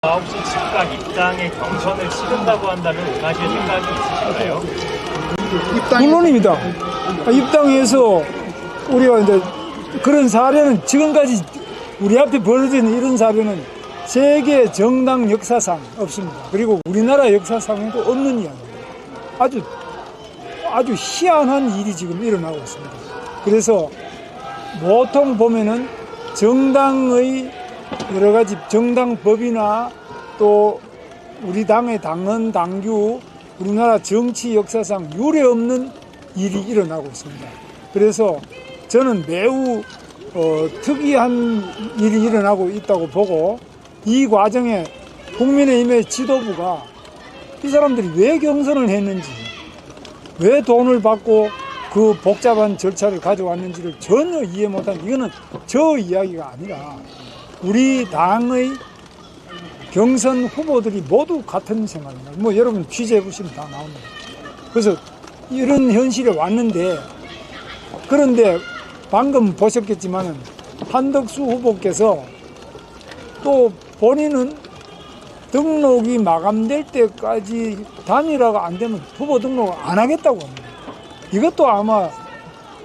혹시 즉각 입당의 경선을 치른다고 한다면 응하실 생각이 있으신가요? 물론입니다. 입당해서 우리가 이제 그런 사례는 지금까지 우리 앞에 벌어진 이런 사례는 세계 정당 역사상 없습니다. 그리고 우리나라 역사상에도 없는 이야기입니다. 아주 희한한 일이 지금 일어나고 있습니다. 그래서 보통 보면은 정당의 여러 가지 정당법이나 또 우리 당의 당헌, 당규, 우리나라 정치 역사상 유례 없는 일이 일어나고 있습니다. 그래서 저는 매우 특이한 일이 일어나고 있다고 보고, 이 과정에 국민의힘의 지도부가 이 사람들이 왜 경선을 했는지, 왜 돈을 받고 그 복잡한 절차를 가져왔는지를 전혀 이해 못한, 이거는 저 이야기가 아니라 우리 당의 경선 후보들이 모두 같은 생각입니다. 뭐 여러분 취재해 보시면 다 나옵니다. 그래서 이런 현실에 왔는데, 그런데 방금 보셨겠지만은 한덕수 후보께서 또 본인은 등록이 마감될 때까지 단일화가 안 되면 후보 등록을 안 하겠다고 합니다. 이것도 아마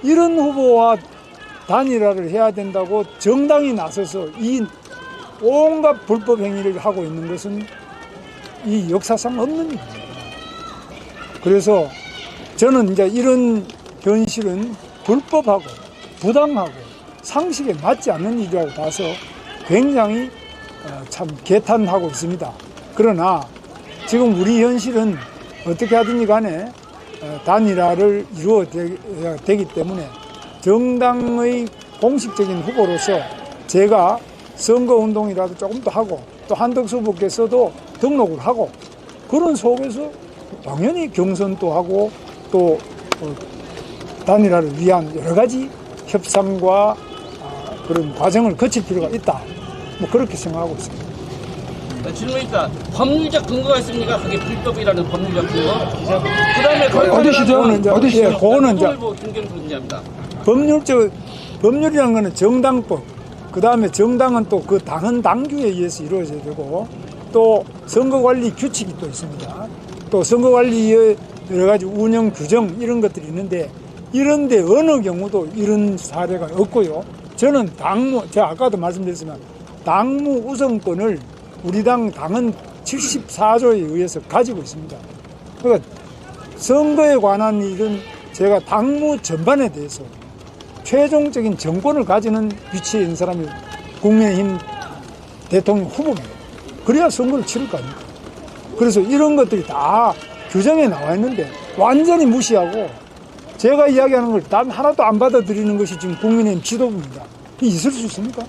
이런 후보와 단일화를 해야 된다고 정당이 나서서 이 온갖 불법 행위를 하고 있는 것은 이 역사상 없는 일입니다. 그래서 저는 이제 이런 현실은 불법하고 부당하고 상식에 맞지 않는 일이라고 봐서 굉장히 참 개탄하고 있습니다. 그러나 지금 우리 현실은 어떻게 하든지 간에 단일화를 이루어야 되기 때문에 정당의 공식적인 후보로서 제가 선거운동이라도 조금 더 하고, 또 한덕수 후보께서도 등록을 하고, 그런 속에서 당연히 경선도 하고 또 단일화를 위한 여러 가지 협상과 그런 과정을 거칠 필요가 있다, 뭐 그렇게 생각하고 있습니다. 네, 질문이니까 법률적 근거가 있습니까? 그게 불법이라는 법률적 근거. 그다음에 그거는 이제 중견분야입니다. 법률이라는 거는 정당법, 그 다음에 정당은 또 그 당헌 당규에 의해서 이루어져야 되고, 또 선거관리 규칙이 또 있습니다. 또 선거관리의 여러 가지 운영 규정 이런 것들이 있는데, 이런데 어느 경우도 이런 사례가 없고요. 저는 제가 아까도 말씀드렸지만 당무 우선권을 우리 당 당헌 74조에 의해서 가지고 있습니다. 그러니까 선거에 관한 일은 제가 당무 전반에 대해서 최종적인 정권을 가지는 위치에 있는 사람이 국민의힘 대통령 후보입니다. 그래야 선거를 치를 거 아닙니까? 그래서 이런 것들이 다 규정에 나와 있는데 완전히 무시하고 제가 이야기하는 걸 단 하나도 안 받아들이는 것이 지금 국민의힘 지도부입니다. 이게 있을 수 있습니까?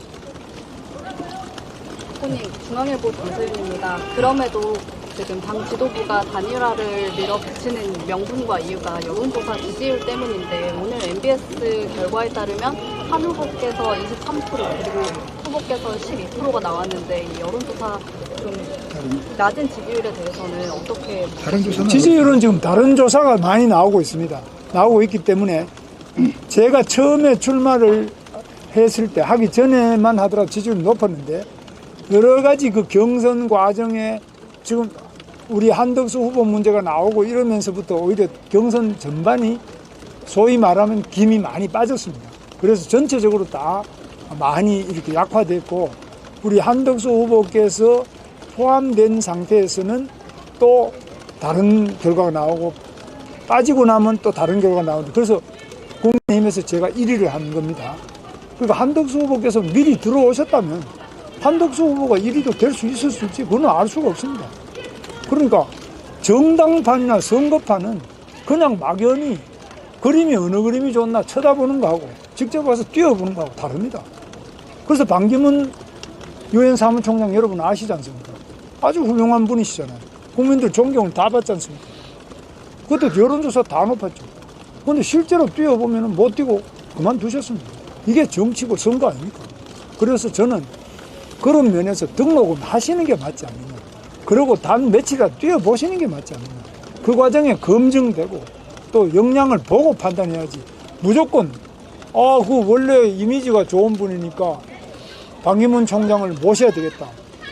후보님, 중앙일보 전수입니다. 그럼에도 지금 당 지도부가 단일화를 밀어붙이는 명분과 이유가 여론조사 지지율 때문인데, 오늘 MBS 결과에 따르면 한 후보께서 23% 그리고 후보께서 12%가 나왔는데, 이 여론조사 좀 낮은 지지율에 대해서는 어떻게 보십니까? 지지율은 지금 다른 조사가 많이 나오고 있습니다. 나오고 있기 때문에 제가 처음에 출마를 했을 때 하기 전에만 하더라도 지지율이 높았는데, 여러 가지 그 경선 과정에 지금 우리 한덕수 후보 문제가 나오고 이러면서부터 오히려 경선 전반이 소위 말하면 김이 많이 빠졌습니다. 그래서 전체적으로 다 많이 이렇게 약화됐고, 우리 한덕수 후보께서 포함된 상태에서는 또 다른 결과가 나오고, 빠지고 나면 또 다른 결과가 나오는데, 그래서 국민의힘에서 제가 1위를 한 겁니다. 그러니까 한덕수 후보께서 미리 들어오셨다면 한덕수 후보가 1위도 될 수 있었을지 그건 알 수가 없습니다. 그러니까 정당판이나 선거판은 그냥 막연히 그림이 어느 그림이 좋나 쳐다보는 거하고 직접 와서 뛰어보는 거하고 다릅니다. 그래서 반기문 유엔 사무총장 여러분 아시지 않습니까? 아주 훌륭한 분이시잖아요. 국민들 존경을 다 받지 않습니까? 그것도 여론조사 다 높았죠. 그런데 실제로 뛰어보면 못 뛰고 그만두셨습니다. 이게 정치고 선거 아닙니까? 그래서 저는 그런 면에서 등록은 하시는 게 맞지 않느냐. 그리고 단 며칠이라도 뛰어보시는 게 맞지 않느냐. 그 과정에 검증되고 또 역량을 보고 판단해야지. 무조건 그 원래 이미지가 좋은 분이니까 반기문 총장을 모셔야 되겠다.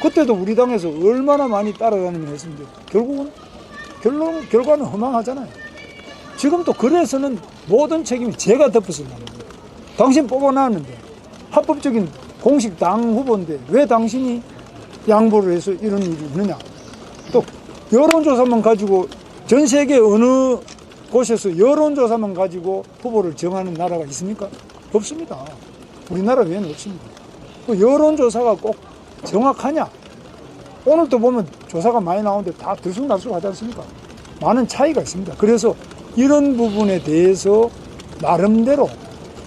그때도 우리 당에서 얼마나 많이 따라다니면 했는데 결과는 허망하잖아요. 지금 또 그래서는 모든 책임이 제가 덮어서는 거예요. 당신 뽑아놨는데 합법적인 공식 당 후보인데 왜 당신이 양보를 해서 이런 일이 있느냐. 또 여론조사만 가지고 전 세계 어느 곳에서 여론조사만 가지고 후보를 정하는 나라가 있습니까? 없습니다. 우리나라 외에는 없습니다. 그 여론조사가 꼭 정확하냐? 오늘도 보면 조사가 많이 나오는데 다 들쑥날쑥 하지 않습니까? 많은 차이가 있습니다. 그래서 이런 부분에 대해서 나름대로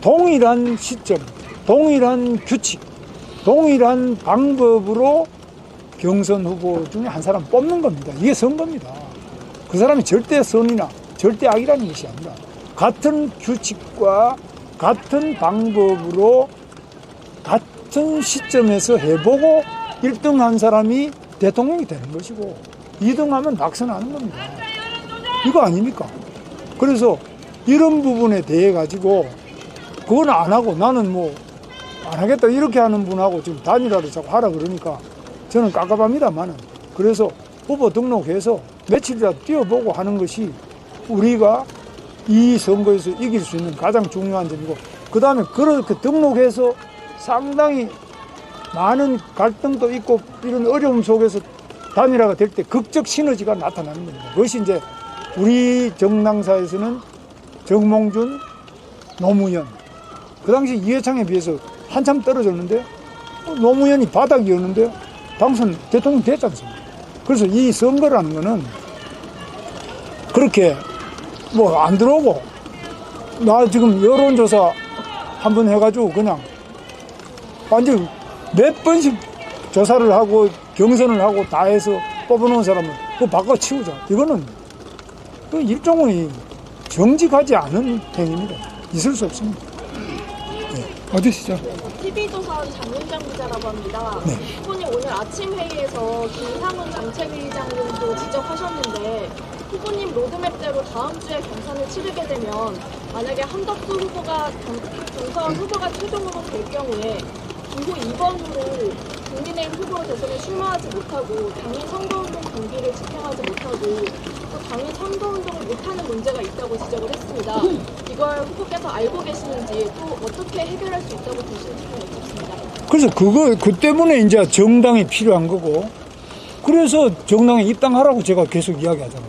동일한 시점, 동일한 규칙, 동일한 방법으로 경선 후보 중에 한 사람 뽑는 겁니다. 이게 선거입니다. 그 사람이 절대 선이나 절대 악이라는 것이 아니라 같은 규칙과 같은 방법으로 같은 시점에서 해보고 1등 한 사람이 대통령이 되는 것이고 2등 하면 낙선하는 겁니다. 이거 아닙니까? 그래서 이런 부분에 대해 가지고 그건 안 하고 나는 뭐 안 하겠다 이렇게 하는 분하고 지금 단일화를 자꾸 하라 그러니까 저는 깝깝합니다만은 그래서 후보 등록해서 며칠이라도 뛰어보고 하는 것이 우리가 이 선거에서 이길 수 있는 가장 중요한 점이고 그 다음에 그렇게 등록해서 상당히 많은 갈등도 있고 이런 어려움 속에서 단일화가 될 때 극적 시너지가 나타나는 겁니다. 그것이 이제 우리 정당사에서는 정몽준, 노무현 그 당시 이해창에 비해서 한참 떨어졌는데 노무현이 바닥이었는데 당선 대통령 됐지 않습니까? 그래서 이 선거라는 거는 그렇게 뭐 안 들어오고 나 지금 여론조사 한번 해가지고 그냥 완전 몇 번씩 조사를 하고 경선을 하고 다 해서 뽑아놓은 사람은 그거 바꿔치우자. 이거는 그 일종의 정직하지 않은 행위입니다. 있을 수 없습니다. 네. 어디시죠? TV조선 장윤정 기자라고 합니다. 네. 후보님 오늘 아침 회의에서 김상훈 정책위의장님도 지적하셨는데 후보님 로드맵대로 다음 주에 경선을 치르게 되면 만약에 한덕수 후보가 경선 후보가 최종으로 될 경우에 기호 2번으로 국민의힘 후보 대선에 출마하지 못하고 당일 선거운동 동기를 집행하지 못하고 또 당일 선거운동을 못하는 문제가 있다고 지적을 했습니다. 이걸 후보께서 알고 계시는지 또 어떻게 해결할 수 있다고 보시는지 여쭙습니다. 그래서 그 때문에 이제 정당이 필요한 거고 그래서 정당에 입당하라고 제가 계속 이야기하잖아요.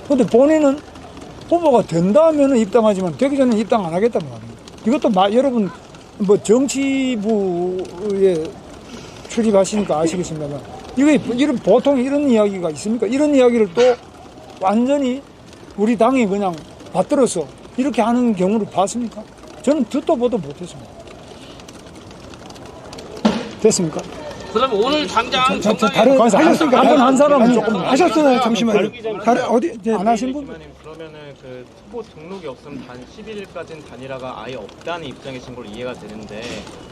근데 본인은 후보가 된다 하면 입당하지만 되기 전에 입당 안 하겠다는 말입니다. 이것도 여러분 뭐 정치부에 출입하시니까 아시겠습니다만 이런 보통 이런 이야기가 있습니까? 이런 이야기를 또 완전히 우리 당이 그냥 받들어서 이렇게 하는 경우를 봤습니까? 저는 듣도 보도 못했습니다. 됐습니까? 그러면 오늘 당장 다른 하셨으니까 한번 한 사람은 조금 하셨잖아요. 잠시만요. 다른 어디 안 하신 분? 그러면은 그 후보 등록이 없으면 단 11일까지는 단일화가 아예 없다는 입장이신 걸로 이해가 되는데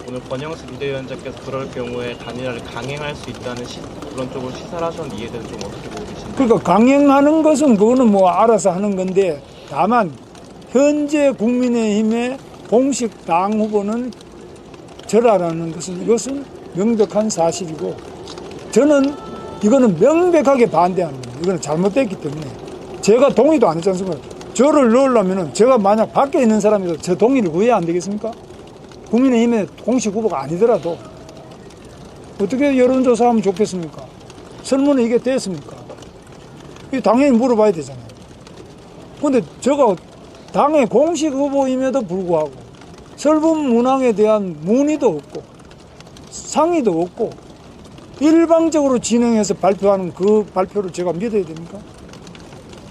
오늘 권영수 비대위원장께서 그럴 경우에 단일화를 강행할 수 있다는 그런 쪽으로 시사를 하셨는데 이해는 좀 어떻게 보고 계신가요? 그러니까 강행하는 것은 그거는 뭐 알아서 하는 건데 다만 현재 국민의힘의 공식 당 후보는 저라라는 것은 이것은 명백한 사실이고 저는 이거는 명백하게 반대하는 겁니다. 이거는 잘못됐기 때문에 제가 동의도 안 했지 않습니까? 저를 넣으려면 제가 만약 밖에 있는 사람이라도 저 동의를 구해야 안 되겠습니까? 국민의힘의 공식 후보가 아니더라도 어떻게 여론조사하면 좋겠습니까? 설문에 이게 됐습니까? 이거 당연히 물어봐야 되잖아요. 근데 제가 당의 공식 후보임에도 불구하고 설문 문항에 대한 문의도 없고 상의도 없고 일방적으로 진행해서 발표하는 그 발표를 제가 믿어야 됩니까?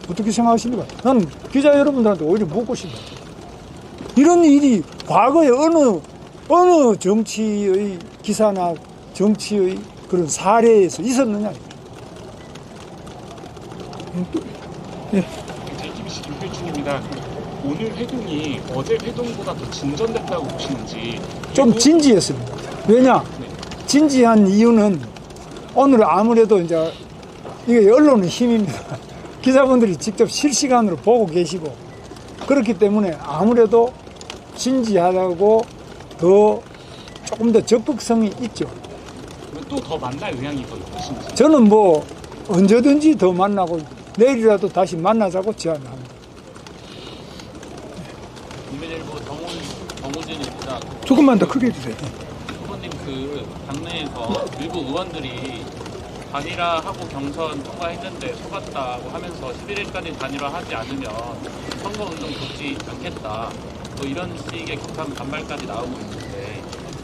어떻게 생각하십니까? 나는 기자 여러분들한테 오히려 묻고 싶어요. 이런 일이 과거에 어느 정치의 기사나 정치의 그런 사례에서 있었느냐? JTBC 김필중입니다. 오늘 회동이 어제 회동보다 더 진전됐다고 보시는지. 좀 진지했습니다. 왜냐? 진지한 이유는 오늘 아무래도 이제 이게 언론의 힘입니다. 기자분들이 직접 실시간으로 보고 계시고 그렇기 때문에 아무래도 진지하다고 더 조금 더 적극성이 있죠. 또 더 만날 의향이 더 있으신지. 저는 뭐 언제든지 더 만나고 내일이라도 다시 만나자고 제안을 합니다. 국민일보 정우진입니다. 조금만 더 크게 해주세요. 후보님 그 당내에서 일부 의원들이 단일화하고 경선 통과했는데 속았다고 하면서 11일까지 단일화하지 않으면 선거운동 돕지 않겠다. 뭐 이런 식의 격한 반발까지 나오고 있는데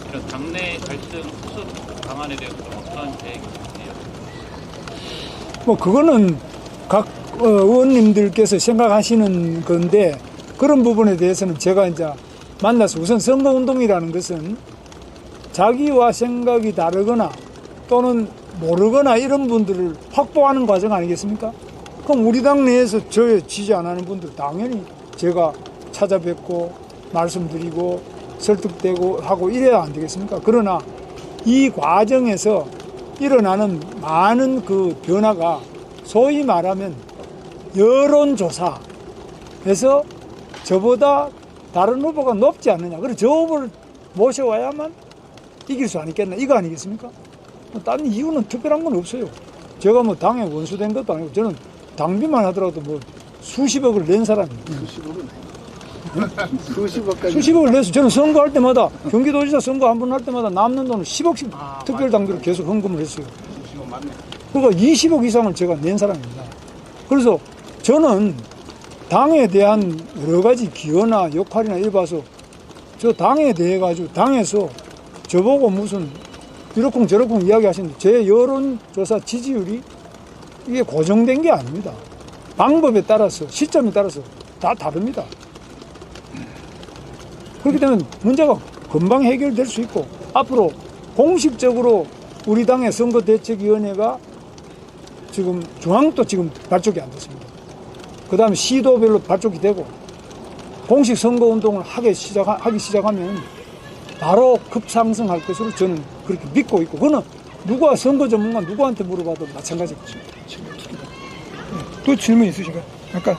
이런 당내 갈등 수습 방안에 대해서 좀 어떤 계획이세요? 뭐 그거는 각 의원님들께서 생각하시는 건데 그런 부분에 대해서는 제가 이제 만나서 우선 선거운동이라는 것은 자기와 생각이 다르거나 또는 모르거나 이런 분들을 확보하는 과정 아니겠습니까? 그럼 우리 당 내에서 저에 지지 안 하는 분들 당연히 제가 찾아뵙고 말씀드리고 설득되고 하고 이래야 안 되겠습니까? 그러나 이 과정에서 일어나는 많은 그 변화가 소위 말하면 여론조사에서 저보다 다른 후보가 높지 않느냐. 그래서 저 후보를 모셔와야만 이길 수 있겠나. 이거 아니겠습니까? 뭐 다른 이유는 특별한 건 없어요. 제가 뭐 당에 원수된 것도 아니고 저는 당비만 하더라도 뭐 수십억을 낸 사람입니다. 수십억을 내서 저는 선거할 때마다 경기도지사 선거 한 번 할 때마다 남는 돈을 10억씩 특별당비로 계속 헌금을 했어요. 그러니까 20억 이상을 제가 낸 사람입니다. 그래서 저는 당에 대한 여러 가지 기여나 역할이나 이래 봐서 저 당에 대해 가지고 당에서 저보고 무슨 이렇쿵 저렇쿵 이야기하시는데 제 여론조사 지지율이 이게 고정된 게 아닙니다. 방법에 따라서 시점에 따라서 다 다릅니다. 그렇기 때문에 문제가 금방 해결될 수 있고 앞으로 공식적으로 우리 당의 선거대책위원회가 지금 중앙도 지금 발족이 안 됐습니다. 그 다음에 시도별로 발족이 되고 공식 선거운동을 하기 시작하면 바로 급상승할 것으로 저는 그렇게 믿고 있고 그거는 누가 선거 전문가 누구한테 물어봐도 마찬가지겠죠. 또 질문 있으신가요? 아까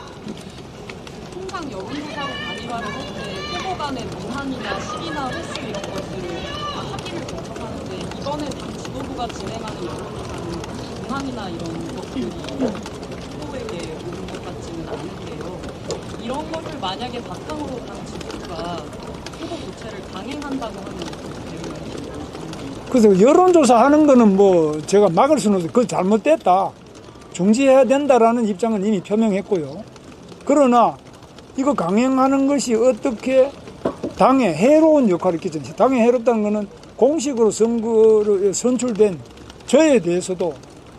통상 여론조사로 단일화를 할 때 후보 간의 논란이나 시기나 횟수 이런 것들을 다 합의를 거쳐가는데 이번에 당 지도부가 진행하는 여론조사는 논란이나 이런 것들이 후보에게 오는 것 같지는 않은데요. 이런 것을 만약에 바탕으로 당 지도부가 후보 교체를 강행한다고 하면 그래서 여론조사 하는 거는 뭐 제가 막을 수는 없어요. 그거 잘못됐다. 중지해야 된다라는 입장은 이미 표명했고요. 그러나 이거 강행하는 것이 어떻게 당에 해로운 역할을 끼치는지 당에 해롭다는 것은 공식으로 선거로 선출된 저에 대해서도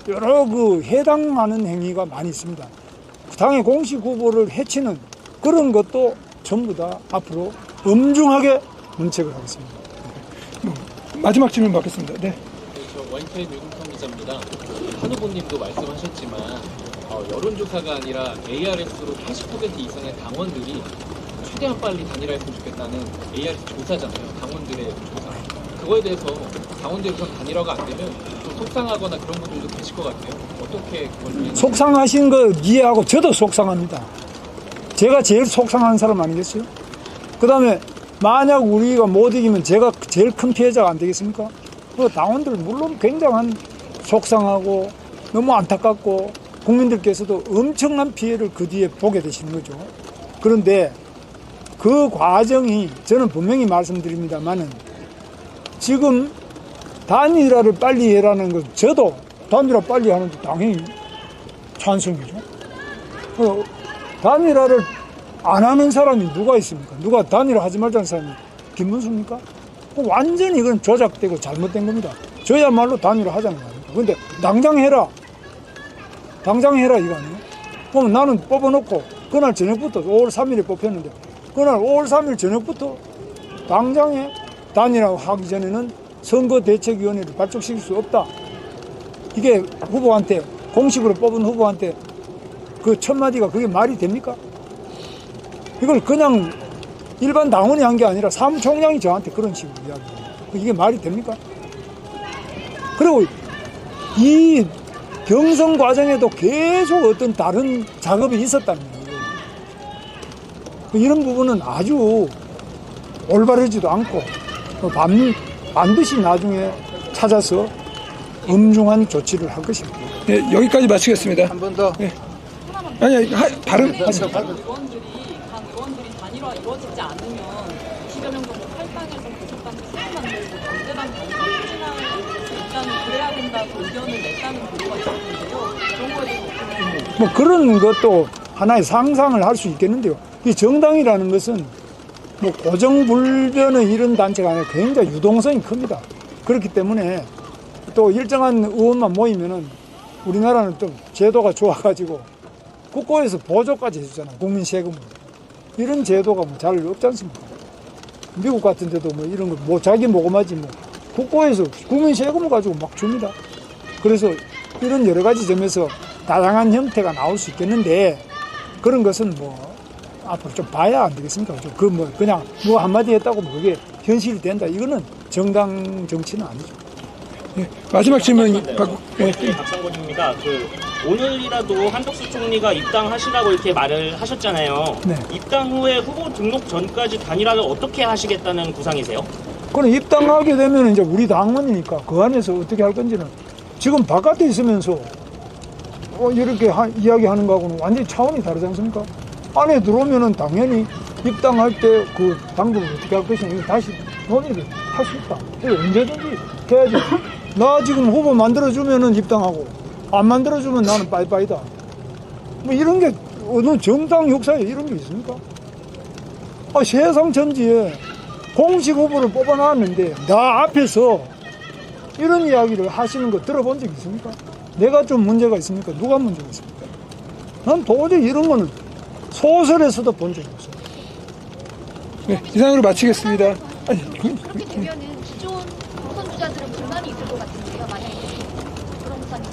여러 그 해당하는 행위가 많이 있습니다. 당의 공식 후보를 해치는 그런 것도 전부 다 앞으로 엄중하게 문책을 하겠습니다. 마지막 질문 받겠습니다. 네. 저 와인타임 유동성 기자입니다. 한 후보님도 말씀하셨지만 여론조사가 아니라 ARS로 80% 이상의 당원들이 최대한 빨리 단일화했으면 좋겠다는 ARS 조사잖아요. 당원들의 조사. 그거에 대해서 당원들이 그런 단일화가 안 되면 좀 속상하거나 그런 분들도 계실 것 같아요. 어떻게 그걸 속상하신 거 이해하고 저도 속상합니다. 제가 제일 속상한 사람 아니겠어요? 그 다음에 만약 우리가 못 이기면 제가 제일 큰 피해자가 안 되겠습니까? 그 당원들 물론 굉장한 속상하고 너무 안타깝고 국민들께서도 엄청난 피해를 그 뒤에 보게 되시는 거죠. 그런데 그 과정이 저는 분명히 말씀드립니다만은 지금 단일화를 빨리 해라는 것 저도 단일화 빨리 하는데 당연히 찬성이죠. 단일화를 안 하는 사람이 누가 있습니까? 누가 단일화 하지 말자는 사람이 김문수입니까? 완전히 이건 조작되고 잘못된 겁니다. 저야말로 단일화 하자는 거 아닙니까? 근데 당장 해라 이거 아니에요? 그럼 나는 뽑아놓고 그날 저녁부터 5월 3일에 뽑혔는데 그날 5월 3일 저녁부터 당장에 단일화 하기 전에는 선거대책위원회를 발족시킬 수 없다. 이게 후보한테 공식으로 뽑은 후보한테 그 첫 마디가 그게 말이 됩니까? 이걸 그냥 일반 당원이 한 게 아니라 사무총장이 저한테 그런 식으로 이야기해요. 이게 말이 됩니까? 그리고 이 경선 과정에도 계속 어떤 다른 작업이 있었다는 거예요. 이런 부분은 아주 올바르지도 않고 반드시 나중에 찾아서 엄중한 조치를 할 것입니다. 네, 여기까지 마치겠습니다. 한 번 더. 네. 아니, 발음. 의원들이 당 의원들이 단일화 이루어지지 않으면 20여 명 정도 탈당해서 교섭단 수를 만들고 경제단 단일화 추진하고 일단 그래야 된다고 의견을 냈다는 보도가 있었는데요. 그런 거에 대해서 어떻게 생각하세요? 뭐 그런 것도 하나의 상상을 할 수 있겠는데요. 이 정당이라는 것은 뭐 고정불변의 이런 단체가 아니라 굉장히 유동성이 큽니다. 그렇기 때문에 또 일정한 의원만 모이면은 우리나라는 좀 제도가 좋아가지고 국고에서 보조까지 해주잖아요. 국민 세금으로. 이런 제도가 뭐 잘 없지 않습니까? 미국 같은 데도 뭐 이런 거 뭐 자기 모금하지 뭐 국고에서 국민 세금을 가지고 막 줍니다. 그래서 이런 여러 가지 점에서 다양한 형태가 나올 수 있겠는데 그런 것은 뭐 앞으로 좀 봐야 안 되겠습니까? 그 뭐 그냥 뭐 한마디 했다고 뭐 그게 현실이 된다. 이거는 정당 정치는 아니죠. 네, 마지막 질문. 네. 박상권입니다. 오늘이라도 한덕수 총리가 입당하시라고 이렇게 말을 하셨잖아요. 네. 입당 후에 후보 등록 전까지 단일화를 어떻게 하시겠다는 구상이세요? 그럼 입당하게 되면 이제 우리 당원이니까 그 안에서 어떻게 할 건지는 지금 바깥에 있으면서 이렇게 이야기하는 거하고는 완전히 차원이 다르지 않습니까? 안에 들어오면은 당연히 입당할 때 그 당국을 어떻게 할 것이냐 이거 다시 논의를 할 수 있다. 이거 언제든지 해야지. 나 지금 후보 만들어주면은 입당하고 안 만들어주면 나는 빠이빠이다. 뭐 이런 게 어느 정당 역사에 이런 게 있습니까? 세상 전지에 공식 후보를 뽑아놨는데 나 앞에서 이런 이야기를 하시는 거 들어본 적 있습니까? 내가 좀 문제가 있습니까? 누가 문제가 있습니까? 난 도저히 이런 거는 소설에서도 본 적이 없어요. 네, 이상으로 마치겠습니다. 아니, 그렇게 되면은 기존 경선 주자들은 불만이 있을 것 같은데요. 만약에 그런 사안이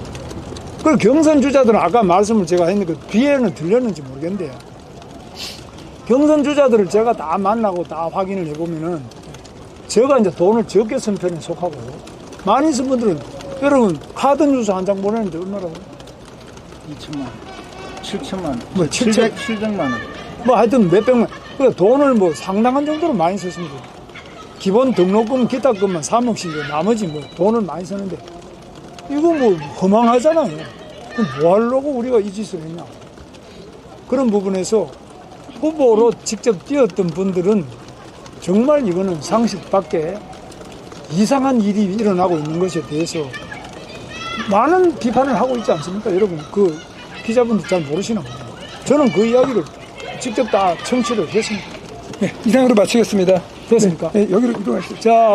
그 경선 주자들은 아까 말씀을 제가 했는데 그 뒤에는 들렸는지 모르겠는데 경선 주자들을 제가 다 만나고 다 확인을 해보면은 제가 이제 돈을 적게 쓴 편에 속하고 많이 쓴 분들은 여러분 카드 뉴스 한 장 보내는데 얼마라고? 2천만 원, 7천만 원, 뭐 700만 원. 뭐 하여튼 몇백만 그 돈을 뭐 상당한 정도로 많이 썼습니다. 기본 등록금 기타금만 3억씩 나머지 뭐 돈을 많이 쓰는데 이거 뭐 허망하잖아요. 그럼 뭐 하려고 우리가 이 짓을 했냐. 그런 부분에서 후보로 직접 뛰었던 분들은 정말 이거는 상식 밖에 이상한 일이 일어나고 있는 것에 대해서 많은 비판을 하고 있지 않습니까? 여러분 그 기자분들 잘 모르시나 봐요. 저는 그 이야기를 직접 다 청취를 했습니다. 네, 이상으로 마치겠습니다. 됐습니까? 네, 여기로 이동하시죠. 자,